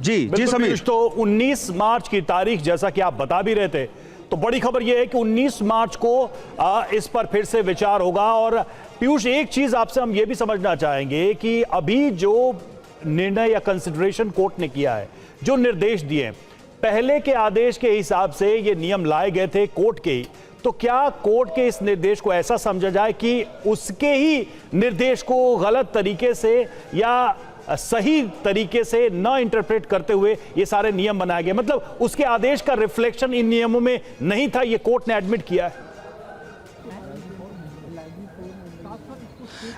जी जी समीर। तो 19 मार्च की तारीख जैसा कि आप बता भी रहे थे, तो बड़ी खबर यह है कि 19 मार्च को इस पर फिर से विचार होगा। और पीयूष, एक चीज आपसे हम यह भी समझना चाहेंगे कि अभी जो निर्णय या कंसिडरेशन कोर्ट ने किया है, जो निर्देश दिए, पहले के आदेश के हिसाब से ये नियम लाए गए थे कोर्ट के ही, तो क्या कोर्ट के इस निर्देश को ऐसा समझा जाए कि उसके ही निर्देश को गलत तरीके से या सही तरीके से न इंटरप्रेट करते हुए ये सारे नियम बनाए गए? मतलब उसके आदेश का रिफ्लेक्शन इन नियमों में नहीं था, ये कोर्ट ने एडमिट किया है।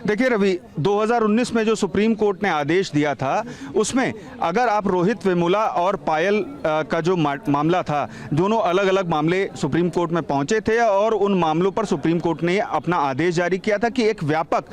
देखिए रवि, 2019 में जो सुप्रीम कोर्ट ने आदेश दिया था, उसमें अगर आप रोहित वेमुला और पायल का जो मामला था, दोनों अलग अलग मामले सुप्रीम कोर्ट में पहुंचे थे और उन मामलों पर सुप्रीम कोर्ट ने अपना आदेश जारी किया था कि एक व्यापक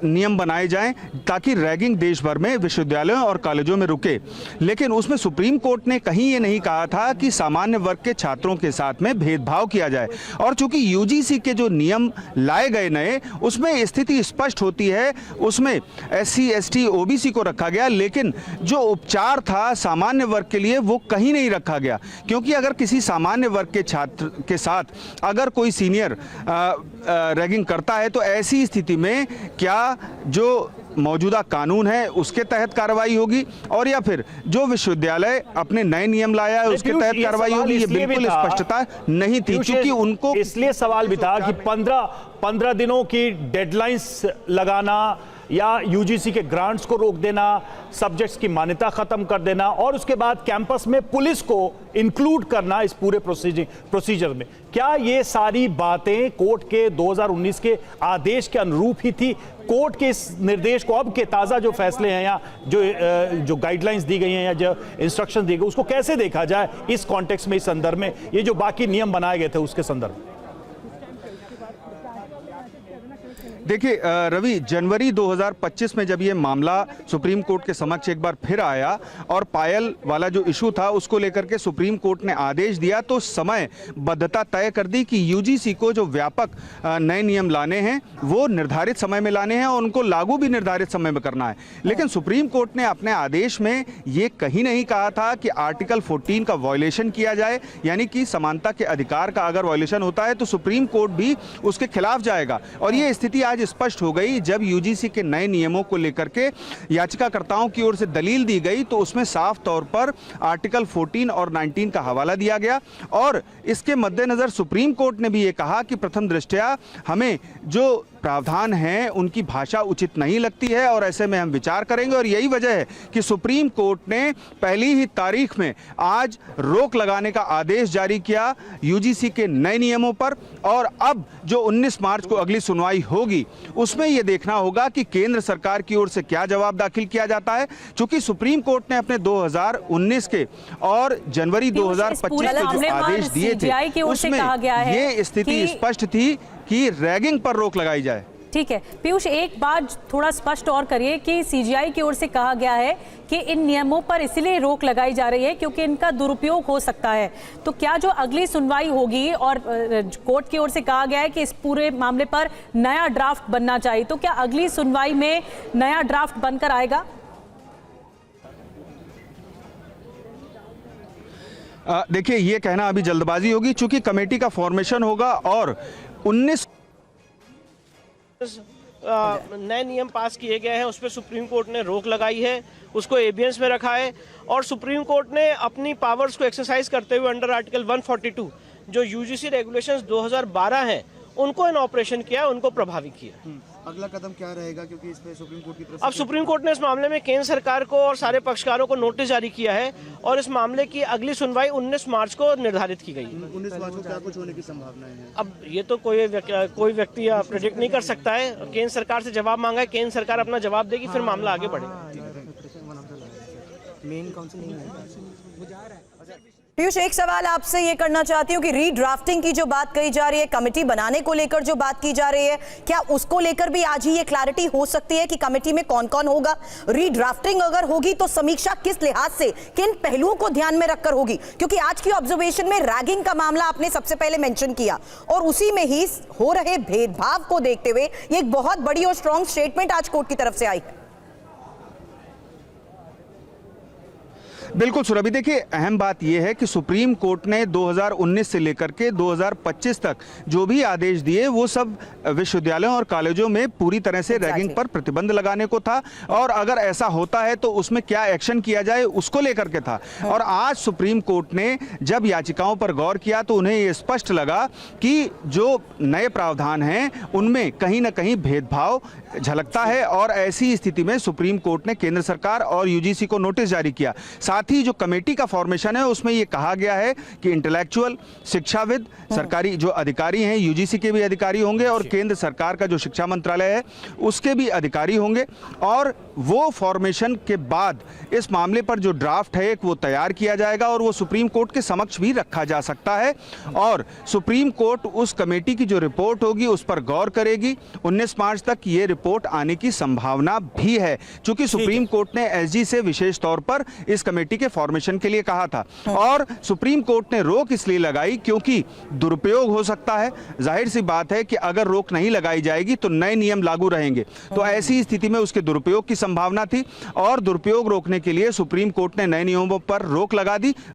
नियम बनाए जाएं ताकि रैगिंग देश भर में विश्वविद्यालयों और कॉलेजों में रुके। लेकिन उसमें सुप्रीम कोर्ट ने कहीं ये नहीं कहा था कि सामान्य वर्ग के छात्रों के साथ में भेदभाव किया जाए। और चूंकि यूजीसी के जो नियम लाए गए नए, उसमें स्थिति स्पष्ट होती है, उसमें एससी, एसटी, ओबीसी को रखा गया, लेकिन जो उपचार था सामान्य वर्ग के लिए वो कहीं नहीं रखा गया। क्योंकि अगर किसी सामान्य वर्ग के छात्र के साथ अगर कोई सीनियर रैगिंग करता है, तो ऐसी स्थिति में क्या जो मौजूदा कानून है उसके तहत कार्रवाई होगी, और या फिर जो विश्वविद्यालय अपने नए नियम लाया है उसके तहत कार्रवाई होगी? ये बिल्कुल स्पष्टता नहीं थी, क्योंकि उनको इसलिए सवाल भी था कि 15 दिनों की डेडलाइंस लगाना या यूजीसी के ग्रांट्स को रोक देना, सब्जेक्ट्स की मान्यता खत्म कर देना और उसके बाद कैंपस में पुलिस को इंक्लूड करना इस पूरे प्रोसीजर में, क्या ये सारी बातें कोर्ट के 2019 के आदेश के अनुरूप ही थी? कोर्ट के इस निर्देश को, अब के ताज़ा जो फैसले हैं या जो गाइडलाइंस दी गई हैं या जो इंस्ट्रक्शन दी गई, उसको कैसे देखा जाए इस कॉन्टेक्स्ट में, इस संदर्भ में, ये जो बाकी नियम बनाए गए थे उसके संदर्भ में? देखिए रवि, जनवरी 2025 में जब ये मामला सुप्रीम कोर्ट के समक्ष एक बार फिर आया और पायल वाला जो इशू था उसको लेकर के सुप्रीम कोर्ट ने आदेश दिया, तो समय बद्धता तय कर दी कि यूजीसी को जो व्यापक नए नियम लाने हैं वो निर्धारित समय में लाने हैं और उनको लागू भी निर्धारित समय में करना है। लेकिन सुप्रीम कोर्ट ने अपने आदेश में ये कहीं नहीं कहा था कि आर्टिकल 14 का वायलेशन किया जाए, यानी कि समानता के अधिकार का अगर वायलेशन होता है तो सुप्रीम कोर्ट भी उसके खिलाफ जाएगा। और ये स्थिति आज स्पष्ट हो गई जब यूजीसी के नए नियमों को लेकर के याचिकाकर्ताओं की ओर से दलील दी गई, तो उसमें साफ तौर पर आर्टिकल 14 और 19 का हवाला दिया गया। और इसके मद्देनजर सुप्रीम कोर्ट ने भी ये कहा कि प्रथम दृष्टया हमें जो प्रावधान हैं उनकी भाषा उचित नहीं लगती है और ऐसे में हम विचार करेंगे। और यही वजह है कि सुप्रीम कोर्ट ने पहली ही तारीख में आज रोक लगाने का आदेश जारी किया यूजीसी के नए नियमों पर। और अब जो 19 मार्च को अगली सुनवाई होगी उसमें यह देखना होगा कि केंद्र सरकार की ओर से क्या जवाब दाखिल किया जाता है, क्योंकि सुप्रीम कोर्ट ने अपने 2019 के और जनवरी 2025 के जो आदेश दिए थे उसमें ये स्थिति स्पष्ट थी कि रैगिंग पर रोक लगाई जाए। ठीक है पीयूष, एक बात थोड़ा स्पष्ट और करिए कि सीजीआई की ओर से कहा गया है कि इन नियमों पर इसलिए रोक लगाई जा रही है क्योंकि इनका दुरुपयोग हो सकता है। तो क्या जो अगली सुनवाई होगी और कोर्ट की ओर से कहा गया है कि इस पूरे मामले पर नया ड्राफ्ट बनना चाहिए, तो क्या अगली सुनवाई में नया ड्राफ्ट बनकर आएगा? देखिए, ये कहना अभी जल्दबाजी होगी, चूंकि कमेटी का फॉर्मेशन होगा और 19 नए नियम पास किए गए हैं उस पर सुप्रीम कोर्ट ने रोक लगाई है, उसको एबियंस में रखा है। और सुप्रीम कोर्ट ने अपनी पावर्स को एक्सरसाइज करते हुए अंडर आर्टिकल 142 जो यूजीसी रेगुलेशंस 2012 हैं उनको इन ऑपरेशन किया, उनको प्रभावी किया। अगला कदम क्या रहेगा, क्योंकि इस पे सुप्रीम कोर्ट की तरफ अब सुप्रीम कोर्ट ने इस मामले में केंद्र सरकार को और सारे पक्षकारों को नोटिस जारी किया है और इस मामले की अगली सुनवाई 19 मार्च को निर्धारित की गई। 19 मार्च को क्या कुछ होने की संभावनाएं हैं? अब ये तो कोई व्यक्ति प्रेडिक्ट नहीं कर सकता है। केंद्र सरकार से जवाब मांगा है, केंद्र सरकार अपना जवाब देगी, फिर मामला आगे बढ़ेगा। मेन काउंसिल नहीं है। पीयूष, एक सवाल आपसे ये करना चाहती हूँ कि रीड्राफ्टिंग की जो बात कही जा रही है, कमेटी बनाने को लेकर जो बात की जा रही है, क्या उसको लेकर भी आज ही ये क्लैरिटी हो सकती है कि कमेटी में कौन कौन होगा? रीड्राफ्टिंग अगर होगी तो समीक्षा किस लिहाज से, किन पहलुओं को ध्यान में रखकर होगी? क्योंकि आज की ऑब्जर्वेशन में रैगिंग का मामला आपने सबसे पहले मेंशन किया और उसी में ही हो रहे भेदभाव को देखते हुए ये एक बहुत बड़ी और स्ट्रॉन्ग स्टेटमेंट आज कोर्ट की तरफ से आई। बिल्कुल सुरभि, देखिए अहम बात यह है कि सुप्रीम कोर्ट ने 2019 से लेकर के 2025 तक जो भी आदेश दिए वो सब विश्वविद्यालयों और कॉलेजों में पूरी तरह से रैगिंग पर प्रतिबंध लगाने को था, और अगर ऐसा होता है तो उसमें क्या एक्शन किया जाए उसको लेकर के था। और आज सुप्रीम कोर्ट ने जब याचिकाओं पर गौर किया तो उन्हें ये स्पष्ट लगा कि जो नए प्रावधान हैं उनमें कहीं ना कहीं भेदभाव झलकता है, और ऐसी स्थिति में सुप्रीम कोर्ट ने केंद्र सरकार और यूजीसी को नोटिस जारी किया। साथ ही जो कमेटी का फॉर्मेशन है उसमें यह कहा गया है कि इंटेलेक्चुअल, शिक्षाविद, सरकारी जो अधिकारी हैं, यूजीसी के भी अधिकारी होंगे और केंद्र सरकार का जो शिक्षा मंत्रालय है उसके भी अधिकारी होंगे, और वो फॉर्मेशन के बाद इस मामले पर जो ड्राफ्ट है वो तैयार किया जाएगा और वो सुप्रीम कोर्ट के समक्ष भी रखा जा सकता है, और सुप्रीम कोर्ट उस कमेटी की जो रिपोर्ट होगी उस पर गौर करेगी। 19 मार्च तक ये रिपोर्ट आने की संभावना भी है, क्योंकि सुप्रीम कोर्ट ने एसजी से विशेष तौर पर इस कमेटी के फॉर्मेशन के लिए कहा था, और सुप्रीम कोर्ट ने रोक इसलिए लगाई क्योंकि दुरुपयोग हो सकता है। जाहिर सी बात है कि अगर रोक नहीं लगाई जाएगी तो नए नियम लागू रहेंगे, तो ऐसी स्थिति में उसके दुरुपयोग की संभावना थी, और दुरुपयोग रोकने के लिए सुप्रीम कोर्ट ने नए नियमों पर रोक लगा दी।